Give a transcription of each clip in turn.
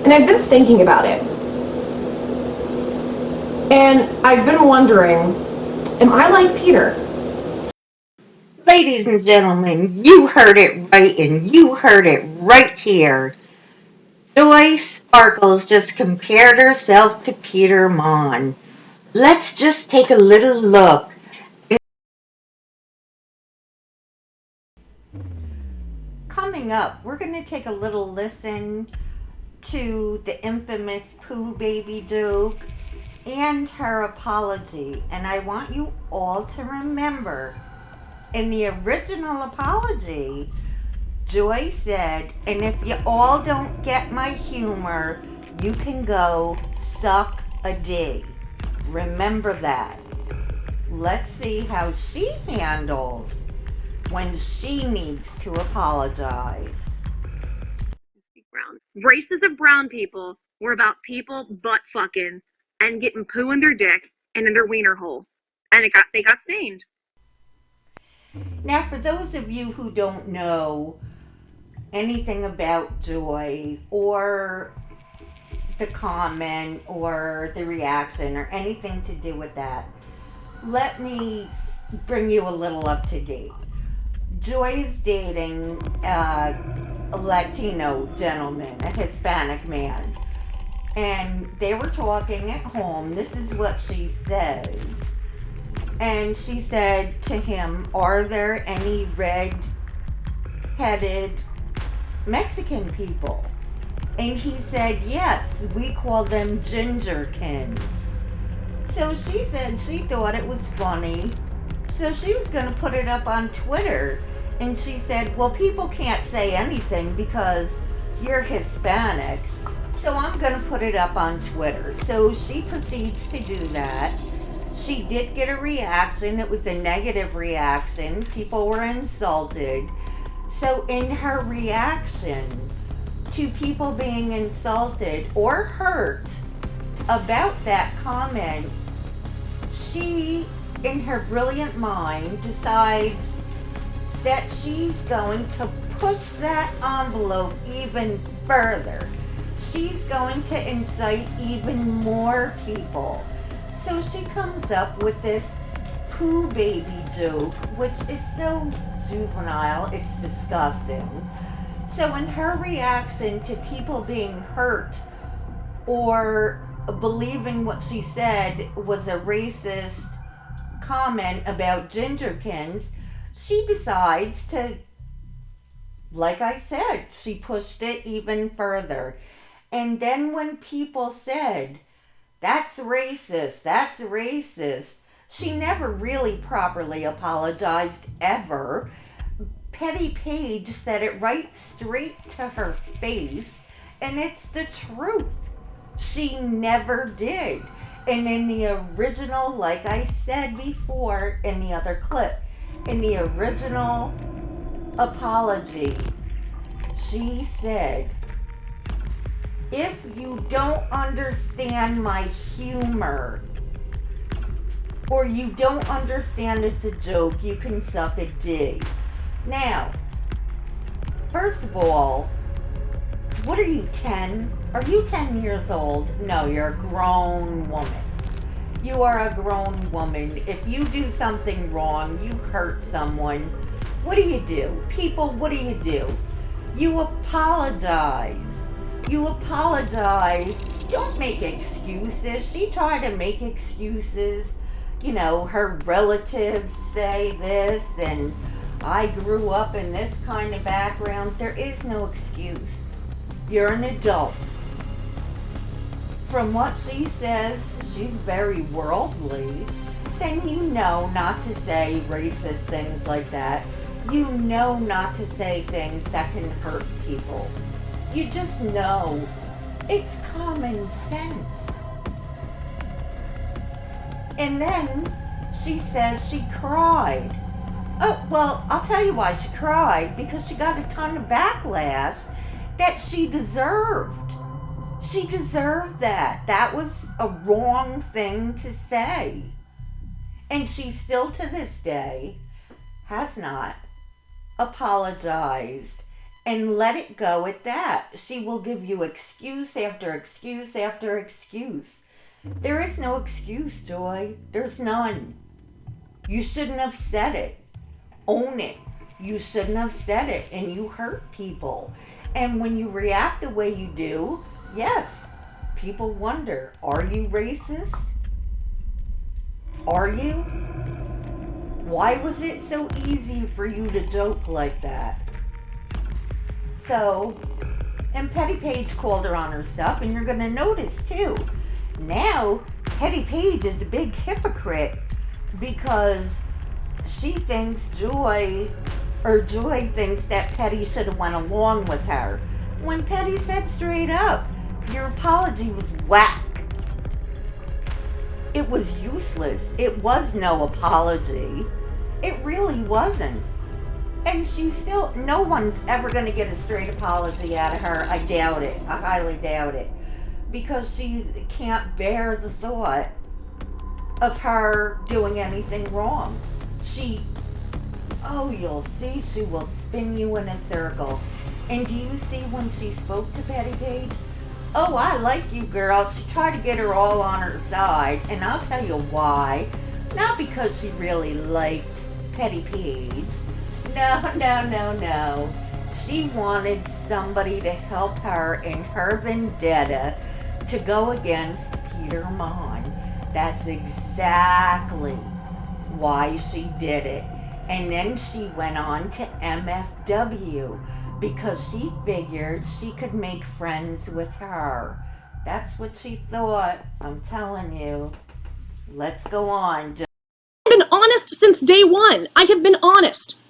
And I've been thinking about it. And I've been wondering, am I like Peter? Ladies and gentlemen, you heard it right, and you heard it right here. Joy Sparkles just compared herself to Peter Monn. Let's just take a little look. Coming up, we're going to take a little listen to the infamous Pooh Baby joke and her apology. And I want you all to remember, in the original apology, Joy said, and if you all don't get my humor, you can go suck a D. Remember that. Let's see how she handles when she needs to apologize. Brown. Races of brown people were about people butt fucking and getting poo in their dick and in their wiener hole. And they got stained. Now, for those of you who don't know anything about Joy or the comment or the reaction or anything to do with that, let me bring you a little up to date. Joy's dating a Latino gentleman, a Hispanic man, and they were talking at home. This is what she says. And she said to him, "Are there any red-headed Mexican people?" And he said, "Yes, we call them gingerkins." So she said she thought it was funny. So she was going to put it up on Twitter. And she said, "Well, people can't say anything because you're Hispanic. So I'm going to put it up on Twitter." So she proceeds to do that. She did get a reaction. It was a negative reaction. People were insulted. So in her reaction to people being insulted or hurt about that comment, she, in her brilliant mind, decides that she's going to push that envelope even further. She's going to incite even more people. So she comes up with this Pooh Baby joke, which is so juvenile, it's disgusting. So in her reaction to people being hurt or believing what she said was a racist comment about gingerkins, she decides to, like I said, she pushed it even further. And then when people said, "That's racist," she never really properly apologized ever. Petty Paige said it right straight to her face, and it's the truth. She never did. And in the original, like I said before in the other clip, in the original apology, she said, "If you don't understand my humor, or you don't understand it's a joke, you can suck a D." Now, first of all, what are you, 10? Are you 10 years old? No, you're a grown woman. You are a grown woman. If you do something wrong, you hurt someone, what do? People, what do? You apologize. You apologize. Don't make excuses. She tried to make excuses. You know, her relatives say this, and I grew up in this kind of background. There is no excuse. You're an adult. From what she says, she's very worldly. Then you know not to say racist things like that. You know not to say things that can hurt people. You just know. It's common sense. And then she says she cried. Oh, well, I'll tell you why she cried. Because she got a ton of backlash that she deserved. She deserved that. That was a wrong thing to say. And she still to this day has not apologized. and let it go at that. She will give you excuse after excuse after excuse. There is no excuse, Joy. There's none. You shouldn't have said it. Own it. You shouldn't have said it, and you hurt people. And when you react the way you do, yes, people wonder, are you racist? Are you? Why was it so easy for you to joke like that? So, and Petty Paige called her on her stuff, and you're going to notice too. Now, Petty Paige is a big hypocrite because she thinks Joy thinks that Petty should have went along with her. When Petty said straight up, your apology was whack. It was useless. It was no apology. It really wasn't. And no one's ever going to get a straight apology out of her. I doubt it. I highly doubt it. Because she can't bear the thought of her doing anything wrong. You'll see, she will spin you in a circle. And do you see when she spoke to Petty Paige? Oh, I like you, girl. She tried to get her all on her side. And I'll tell you why. Not because she really liked Petty Paige. No. She wanted somebody to help her in her vendetta to go against Peter Monn. That's exactly why she did it. And then she went on to MFW because she figured she could make friends with her. That's what she thought. I'm telling you. Let's go on. I've been honest since day one. I have been honest.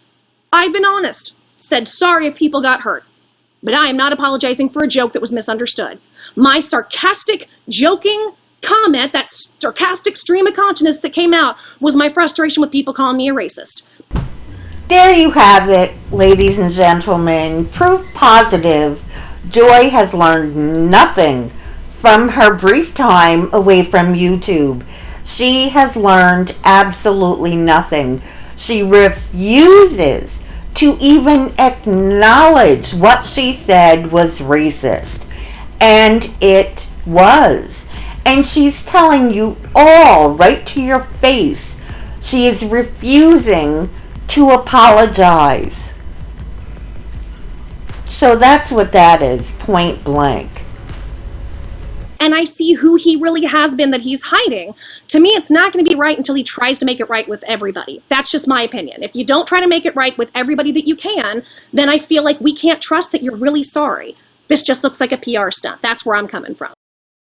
I've been honest. Said sorry if people got hurt. But I am not apologizing for a joke that was misunderstood. My sarcastic, joking comment, that sarcastic stream of consciousness that came out, was my frustration with people calling me a racist. There you have it, ladies and gentlemen. Proof positive. Joy has learned nothing from her brief time away from YouTube. She has learned absolutely nothing. She refuses to even acknowledge what she said was racist. And it was. And she's telling you all right to your face. She is refusing to apologize. So that's what that is, point blank. And I see who he really has been that he's hiding. To me, it's not going to be right until he tries to make it right with everybody. That's just my opinion. If you don't try to make it right with everybody that you can, then I feel like we can't trust that you're really sorry. This just looks like a PR stunt. That's where I'm coming from.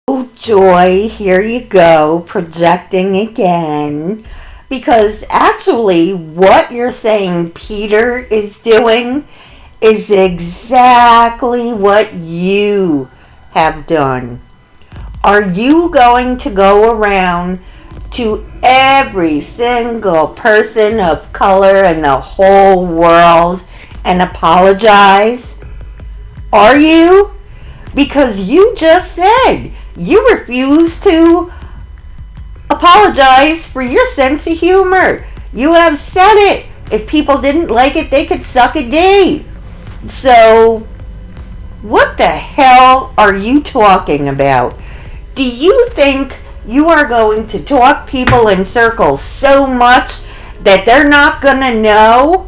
Oh, Joy, here you go, projecting again. Because actually, what you're saying Peter is doing is exactly what you have done. Are you going to go around to every single person of color in the whole world and apologize? Are you? Because you just said you refuse to apologize for your sense of humor. You have said it. If people didn't like it, they could suck a D. So, what the hell are you talking about? Do you think you are going to talk people in circles so much that they're not going to know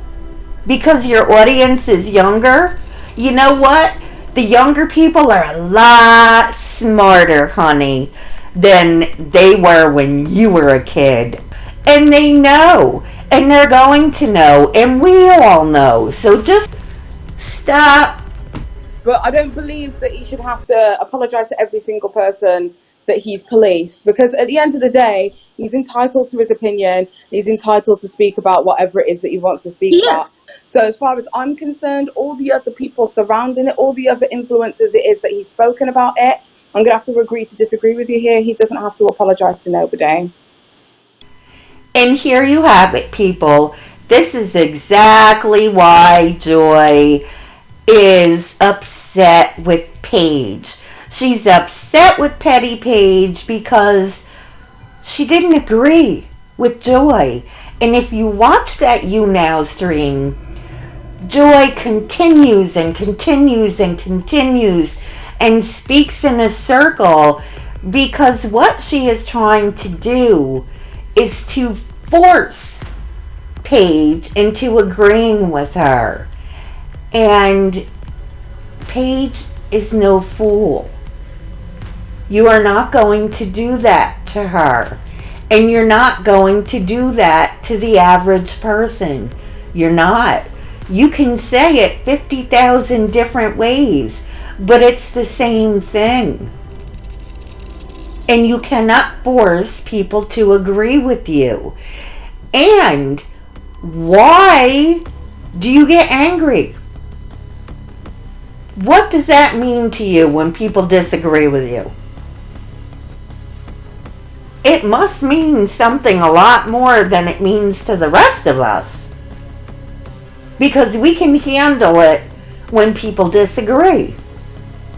because your audience is younger? You know what? The younger people are a lot smarter, honey, than they were when you were a kid. And they know. And they're going to know. And we all know. So just stop. But I don't believe that he should have to apologise to every single person that he's policed, because at the end of the day, he's entitled to his opinion. He's entitled to speak about whatever it is that he wants to speak about. So as far as I'm concerned, all the other people surrounding it, all the other influences it is that he's spoken about it, I'm going to have to agree to disagree with you here. He doesn't have to apologise to nobody. And here you have it, people. This is exactly why Joy is upset with Paige. She's upset with Petty Paige because she didn't agree with Joy. And if you watch that YouNow stream, Joy continues and continues and continues and speaks in a circle, because what she is trying to do is to force Paige into agreeing with her. And Paige is no fool. You are not going to do that to her. And you're not going to do that to the average person. You're not. You can say it 50,000 different ways, but it's the same thing. And you cannot force people to agree with you. And why do you get angry? What does that mean to you when people disagree with you? It must mean something a lot more than it means to the rest of us. Because we can handle it when people disagree.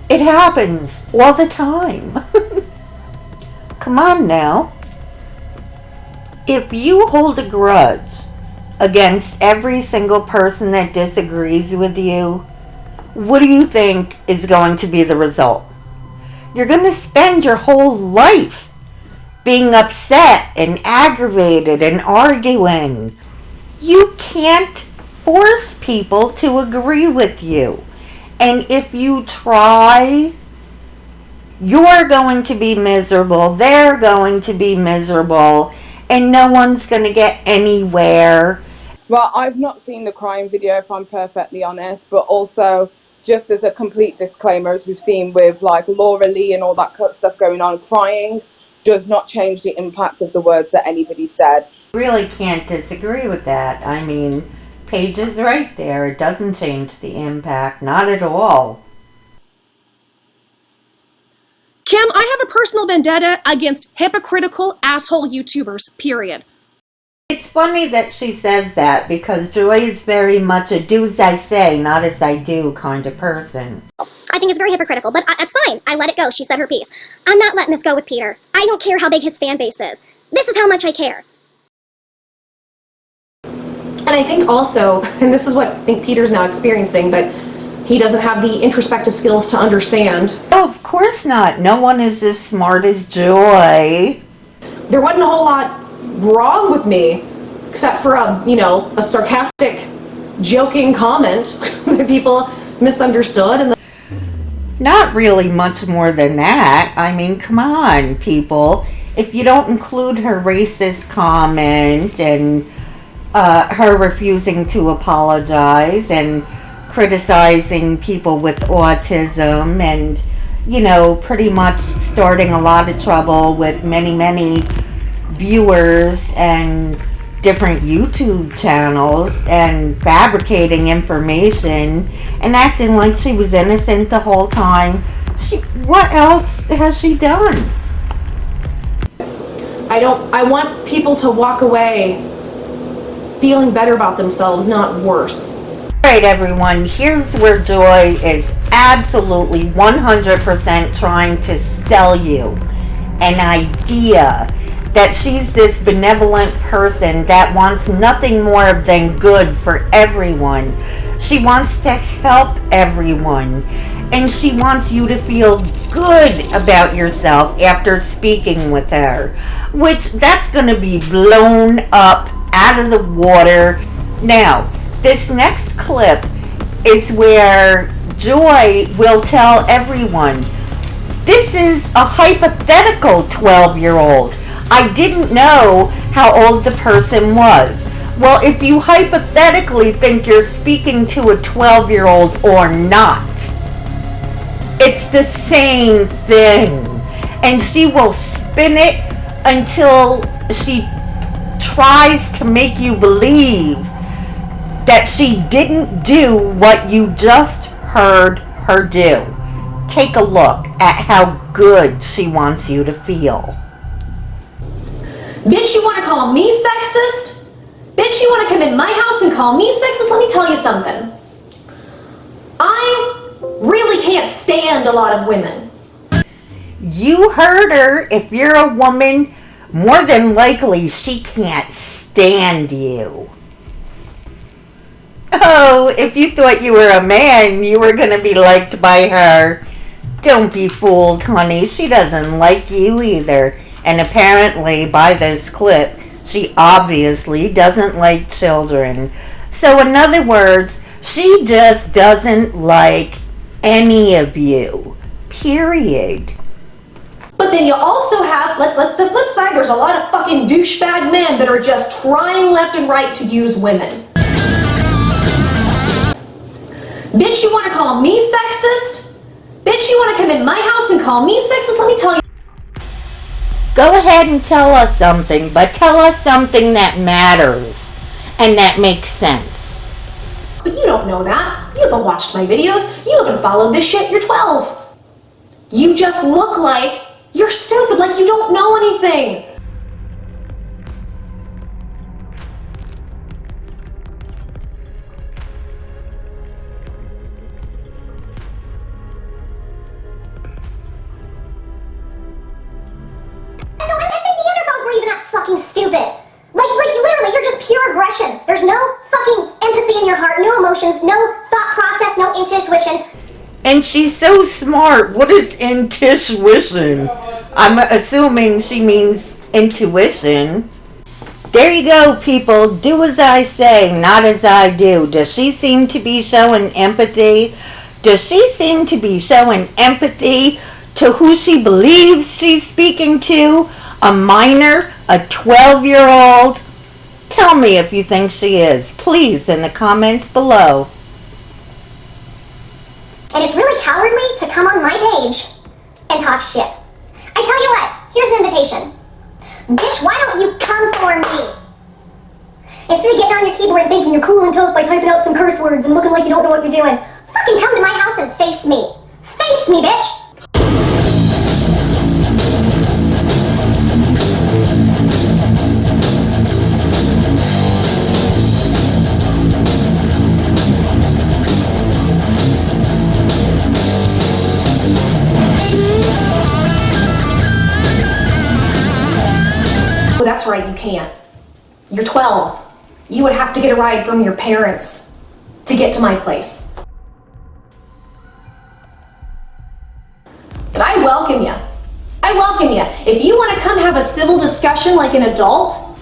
It happens all the time. Come on now. If you hold a grudge against every single person that disagrees with you, what do you think is going to be the result? You're going to spend your whole life being upset and aggravated and arguing. You can't force people to agree with you. And if you try, you're going to be miserable. They're going to be miserable. And no one's going to get anywhere. Well, I've not seen the crying video, if I'm perfectly honest, but also, just as a complete disclaimer, as we've seen with like Laura Lee and all that stuff going on, crying does not change the impact of the words that anybody said. Really can't disagree with that. I mean, Paige is right there. It doesn't change the impact. Not at all. Kim, I have a personal vendetta against hypocritical asshole YouTubers, period. It's funny that she says that, because Joy is very much a do as I say, not as I do kind of person. I think it's very hypocritical, but that's fine. I let it go. She said her piece. I'm not letting this go with Peter. I don't care how big his fan base is. This is how much I care. And I think also, and this is what I think Peter's now experiencing, but he doesn't have the introspective skills to understand. Oh, of course not. No one is as smart as Joy. There wasn't a whole lot wrong with me, except for a sarcastic, joking comment that people misunderstood. And Not really much more than that. I mean, come on, people. If you don't include her racist comment and her refusing to apologize and criticizing people with autism and, pretty much starting a lot of trouble with many viewers and different YouTube channels and fabricating information and acting like she was innocent the whole time. What else has she done? I want people to walk away feeling better about themselves, not worse. Alright everyone, here's where Joy is absolutely 100% trying to sell you an idea that she's this benevolent person that wants nothing more than good for everyone. She wants to help everyone. And she wants you to feel good about yourself after speaking with her. Which, that's going to be blown up out of the water. Now, this next clip is where Joy will tell everyone, this is a hypothetical 12-year-old. I didn't know how old the person was. Well, if you hypothetically think you're speaking to a 12-year-old or not, it's the same thing. And she will spin it until she tries to make you believe that she didn't do what you just heard her do. Take a look at how good she wants you to feel. Bitch, you want to call me sexist? Bitch, you want to come in my house and call me sexist? Let me tell you something. I really can't stand a lot of women. You heard her. If you're a woman, more than likely she can't stand you. Oh, if you thought you were a man, you were going to be liked by her. Don't be fooled, honey. She doesn't like you either. And apparently, by this clip, she obviously doesn't like children. So, in other words, she just doesn't like any of you. Period. But then you also have, let's the flip side, there's a lot of fucking douchebag men that are just trying left and right to use women. Bitch, you want to call me sexist? Bitch, you want to come in my house and call me sexist? Let me tell you. Go ahead and tell us something, but tell us something that matters and that makes sense. But you don't know that. You haven't watched my videos. You haven't followed this shit. You're 12. You just look like you're stupid, like you don't know anything. Fucking stupid. Like literally, you're just pure aggression. There's no fucking empathy in your heart, no emotions, no thought process, no intuition. And she's so smart. What is intuition? I'm assuming she means intuition. There you go, people. Do as I say, not as I do. Does she seem to be showing empathy? Does she seem to be showing empathy to who she believes she's speaking to? A minor? A 12-year-old? Tell me if you think she is. Please, in the comments below. And it's really cowardly to come on my page and talk shit. I tell you what, here's an invitation. Bitch, why don't you come for me? Instead of getting on your keyboard and thinking you're cool and tough by typing out some curse words and looking like you don't know what you're doing, fucking come to my house and face me. Face me, bitch! Oh, that's right, you can't. You're 12. You would have to get a ride from your parents to get to my place. But I welcome you. I welcome you. If you want to come have a civil discussion like an adult.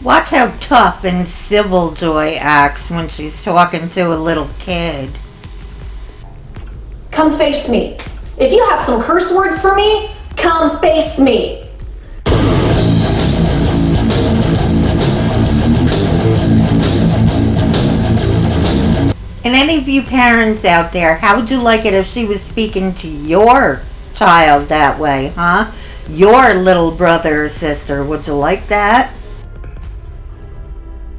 Watch how tough and civil Joy acts when she's talking to a little kid. Come face me. If you have some curse words for me, come face me. And any of you parents out there, how would you like it if she was speaking to your child that way, huh? Your little brother or sister, would you like that?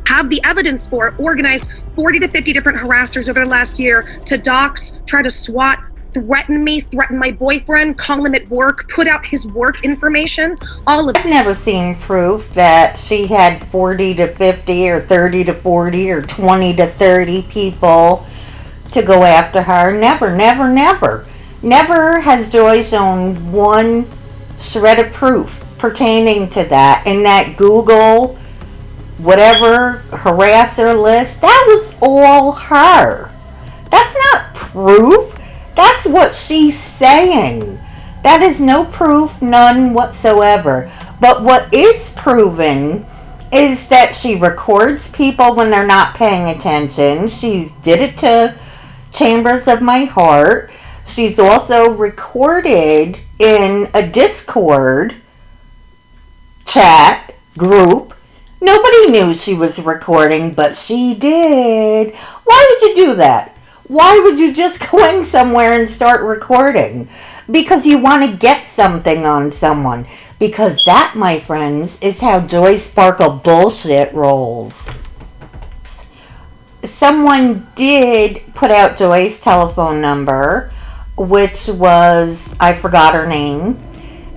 Have the evidence for it, organized 40 to 50 different harassers over the last year to dox, try to swat, threaten me, threaten my boyfriend, call him at work, put out his work information, all of it. I've never seen proof that she had 40 to 50 or 30 to 40 or 20 to 30 people to go after her. Never, never, never. Never has Joy shown one shred of proof pertaining to that. In that Google, whatever, harasser list, that was all her. That's not proof. That's what she's saying. That is no proof, none whatsoever. But what is proven is that she records people when they're not paying attention. She did it to Chambers of My Heart. She's also recorded in a Discord chat group. Nobody knew she was recording, but she did. Why would you do that? Why would you just go in somewhere and start recording? Because you want to get something on someone. Because that, my friends, is how Joy Sparkle bullshit rolls. Someone did put out Joy's telephone number, which was, I forgot her name.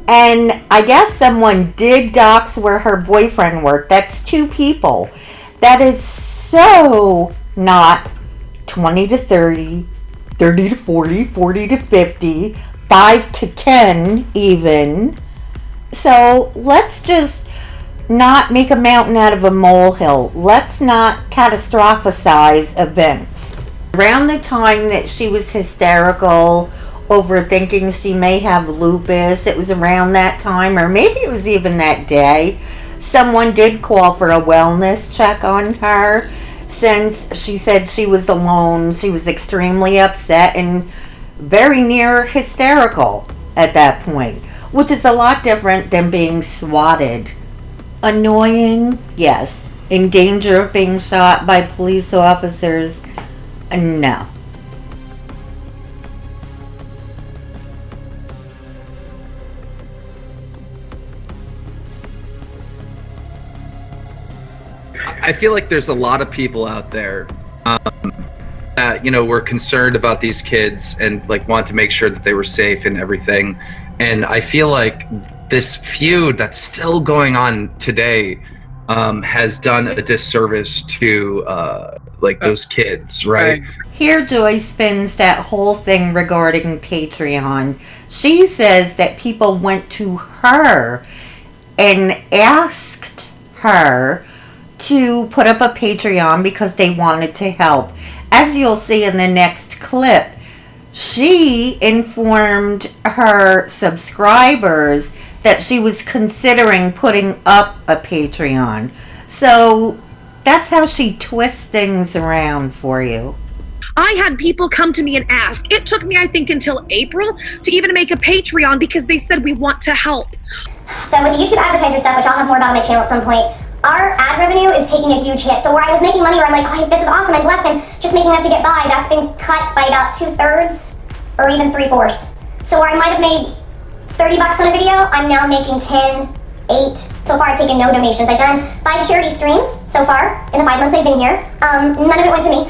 And I guess someone did dox where her boyfriend worked. That's 2 people. That is so not 20 to 30, 30 to 40, 40 to 50, 5 to 10 even. So let's just not make a mountain out of a molehill. Let's not catastrophize events. Around the time that she was hysterical over thinking she may have lupus, it was around that time, or maybe it was even that day, someone did call for a wellness check on her, since she said she was alone. She was extremely upset and very near hysterical at that point, which is a lot different than being swatted. Annoying, yes. In danger of being shot by police officers, no. I feel like there's a lot of people out there that, you know, were concerned about these kids and like want to make sure that they were safe and everything. And I feel like this feud that's still going on today has done a disservice to like those kids, right? Here Joy spins that whole thing regarding Patreon. She says that people went to her and asked her to put up a Patreon because they wanted to help. As you'll see in the next clip, she informed her subscribers that she was considering putting up a Patreon. So that's how she twists things around for you. I had people come to me and ask. It took me, I think, until April to even make a Patreon because they said we want to help. So with the YouTube advertiser stuff, which I'll have more about on my channel at some point, our ad revenue is taking a huge hit. So where I was making money where I'm like, oh, this is awesome, I'm blessed, I'm just making enough to get by, that's been cut by about 2/3 or even 3/4. So where I might have made $30 on a video, I'm now making 10, 8. So far I've taken no donations. I've done 5 charity streams so far in the 5 months I've been here. None of it went to me.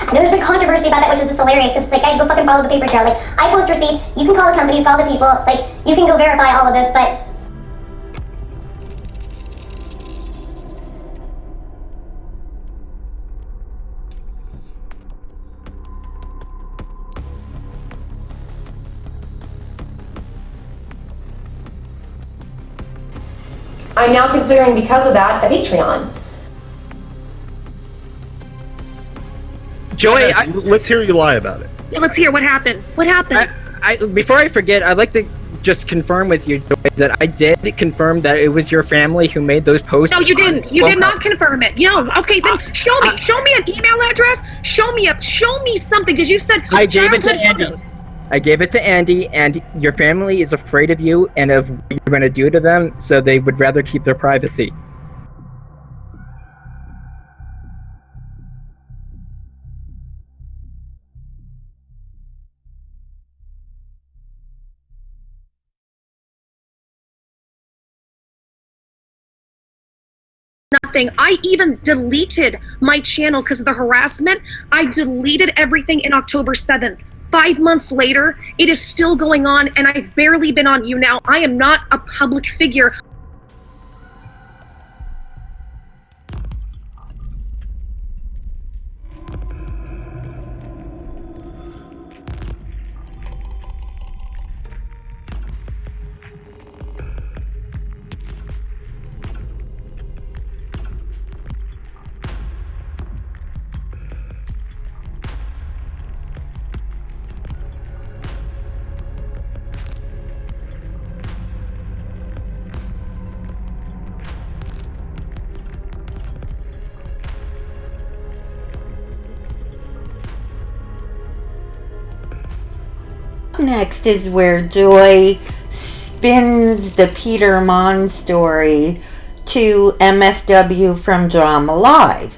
I know there's been controversy about that, which is just hilarious because it's like, guys, go fucking follow the paper trail. Like, I post receipts, you can call the companies, call the people, like, you can go verify all of this, but I'm now considering, because of that, a Patreon. Joey, let's hear you lie about it. Yeah, let's hear what happened. What happened? before I forget, I'd like to just confirm with you, Joey, that I did confirm that it was your family who made those posts. No, you didn't. You did not confirm it. No. Okay, then show me. Show me an email address. Show me something, because you said I gave it to Andy. photos. I gave it to Andy, and your family is afraid of you and of what you're going to do to them, so they would rather keep their privacy. Nothing. I even deleted my channel because of the harassment. I deleted everything in October 7th. 5 months later, it is still going on, and I've barely been on You Now. I am not a public figure. Next is where Joy spins the Peter Monn story to MFW from Drama Live.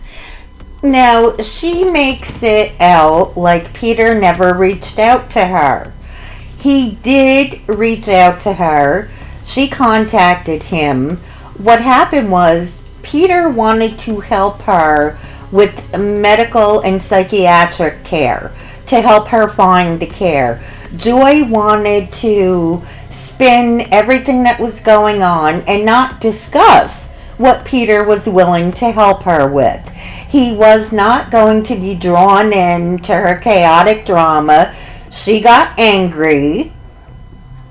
Now, she makes it out like Peter never reached out to her. He did reach out to her. She contacted him. What happened was Peter wanted to help her with medical and psychiatric care, to help her find the care. Joy wanted to spin everything that was going on and not discuss what Peter was willing to help her with. He was not going to be drawn into her chaotic drama. She got angry,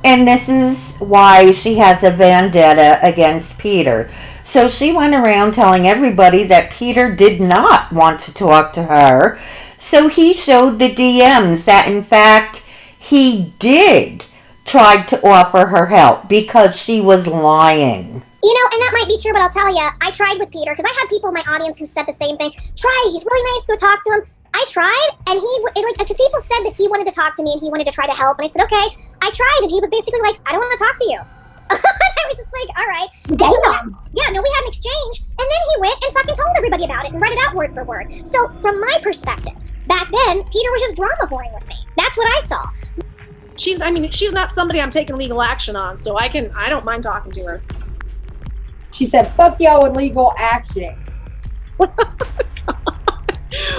and this is why she has a vendetta against Peter. So she went around telling everybody that Peter did not want to talk to her. So he showed the DMs that in fact he did try to offer her help because she was lying. You know, and that might be true, but I'll tell you, I tried with Peter, because I had people in my audience who said the same thing. Try, he's really nice, go talk to him. I tried, and because people said that he wanted to talk to me and he wanted to try to help, and I said, okay. I tried, and he was basically like, I don't want to talk to you. I was just like, all right. We had an exchange, and then he went and fucking told everybody about it and read it out word for word. So, from my perspective, back then, Peter was just drama whoring with me. That's what I saw. She's not somebody I'm taking legal action on, so I don't mind talking to her. She said, fuck y'all with legal action.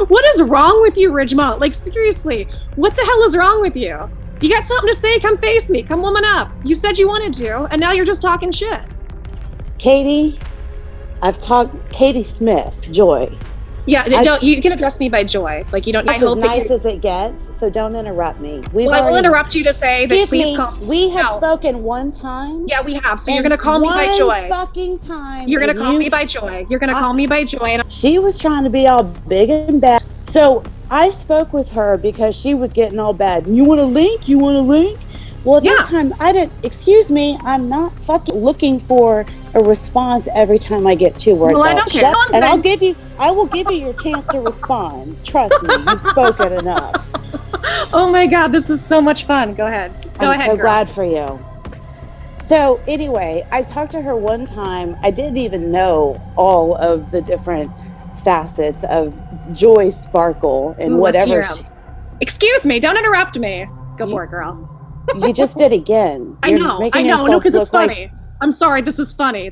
What is wrong with you, Ridgemont? Like, seriously, what the hell is wrong with you? You got something to say, come face me, come woman up. You said you wanted to, and now you're just talking shit. Katie, Katie Smith, Joy. Yeah, you can address me by Joy. Like, you don't. That's as nice as it gets, so don't interrupt me. I will interrupt you to say that please call. We have spoken one time. Yeah, we have. So you're gonna call me by Joy. One fucking time. You're gonna call me by Joy. You're gonna call me by Joy. She was trying to be all big and bad. So I spoke with her because she was getting all bad. You want a link? You want a link? Well, this time I didn't. Excuse me, I'm not fucking looking for a response every time I get 2 words out. I don't care. And I will give you your chance to respond. Trust me, you've spoken enough. Oh my God, this is so much fun. Go ahead. Go ahead. I'm so glad for you. So anyway, I talked to her one time. I didn't even know all of the different facets of Joy Sparkle and whatever. Excuse me, don't interrupt me. Go for it, girl. You just did again. I know, no, because it's funny. I'm sorry, this is funny.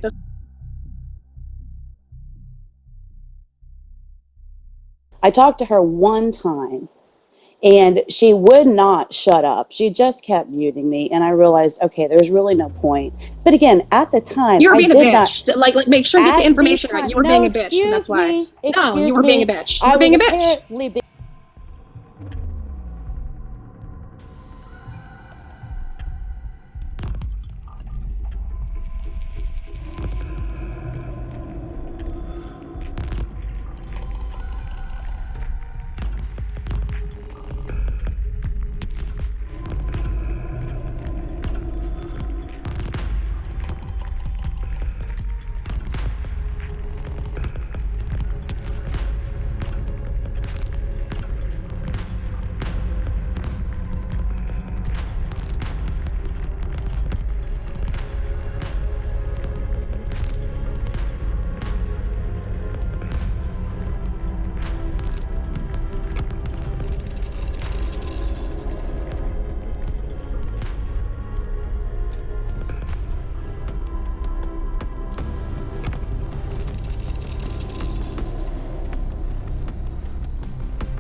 I talked to her one time, and she would not shut up. She just kept muting me, and I realized, okay, there's really no point. But again, at the time, you were being a bitch. Like, make sure you get the information right. You were being a bitch, so that's why. No, you were being a bitch. You were being a bitch.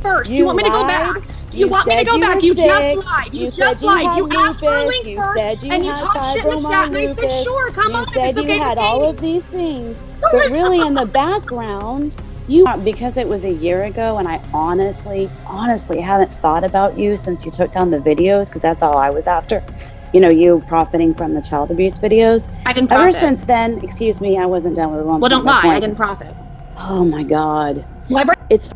First, do you want me to go back? Do you want me to go back? You just lied. You just lied. You asked for a link first, and you talked shit in the chat, and I said, sure, come on, if it's okay. You had all of these things, but really in the background, because it was a year ago, and I honestly haven't thought about you since you took down the videos, because that's all I was after. You know, you profiting from the child abuse videos. I didn't profit. Ever since then, excuse me, I wasn't done with it. Well, don't lie. I didn't profit. Oh my God. It's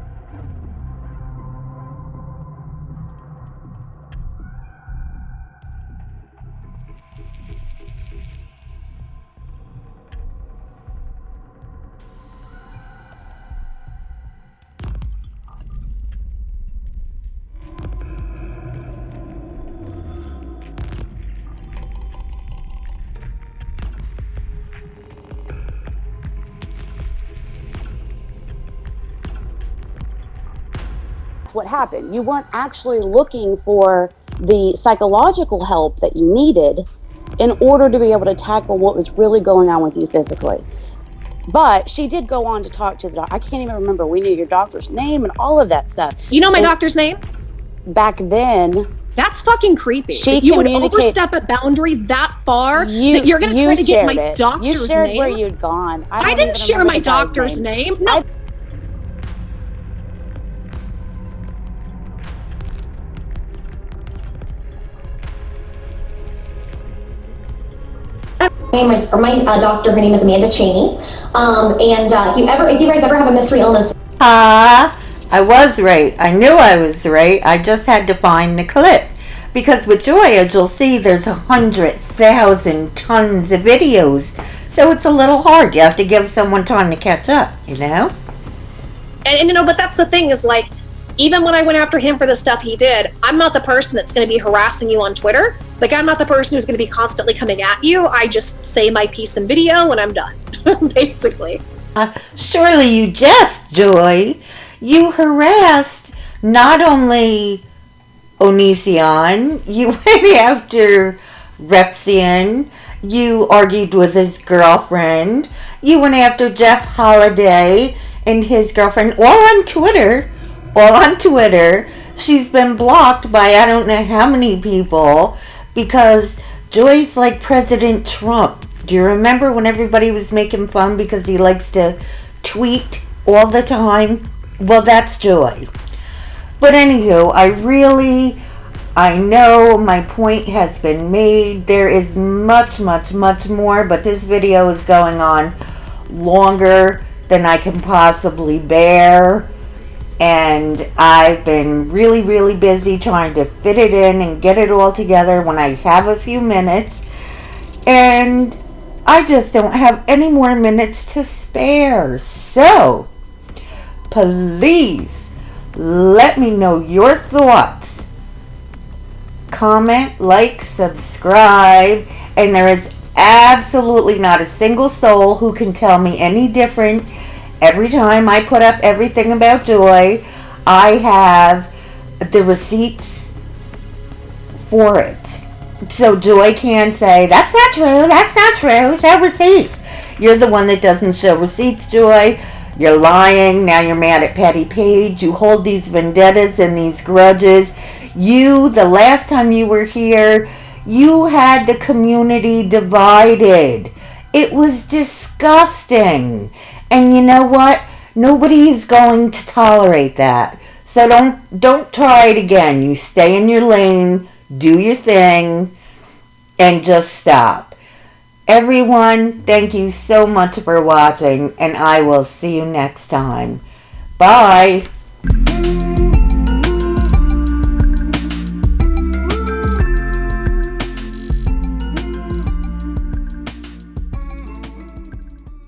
what happened. You weren't actually looking for the psychological help that you needed in order to be able to tackle what was really going on with you physically. But she did go on to talk to the doctor. I can't even remember. We knew your doctor's name and all of that stuff. You know my doctor's name? Back then. That's fucking creepy. You would overstep a boundary that far that you're going to try to get my doctor's name. You shared where you'd gone. I didn't share my doctor's name. No. My doctor, her name is Amanda Cheney. If you guys ever have a mystery illness, I was right. I knew I was right. I just had to find the clip. Because with Joy, as you'll see, there's 100,000 tons of videos. So it's a little hard. You have to give someone time to catch up, you know? And but that's the thing is, like, even when I went after him for the stuff he did, I'm not the person that's going to be harassing you on Twitter. Like, I'm not the person who's going to be constantly coming at you. I just say my piece in video and I'm done, basically. Surely you jest, Joy. You harassed not only Onision, you went after Repsian, you argued with his girlfriend, you went after Jeff Holiday and his girlfriend, all on Twitter. She's been blocked by I don't know how many people because Joy's like President Trump. Do you remember when everybody was making fun because he likes to tweet all the time? Well, that's Joy. But anywho, I know my point has been made. There is much, much, much more, but this video is going on longer than I can possibly bear. And I've been really, really busy trying to fit it in and get it all together when I have a few minutes. And I just don't have any more minutes to spare. So, please let me know your thoughts. Comment, like, subscribe, and there is absolutely not a single soul who can tell me any different. Every time I put up everything about Joy, I have the receipts for it. So Joy can say, that's not true, show receipts. You're the one that doesn't show receipts, Joy. You're lying, now you're mad at Petty Paige. You hold these vendettas and these grudges. The last time you were here, you had the community divided. It was disgusting. And you know what? Nobody's going to tolerate that. So don't try it again. You stay in your lane, do your thing, and just stop. Everyone, thank you so much for watching, and I will see you next time. Bye.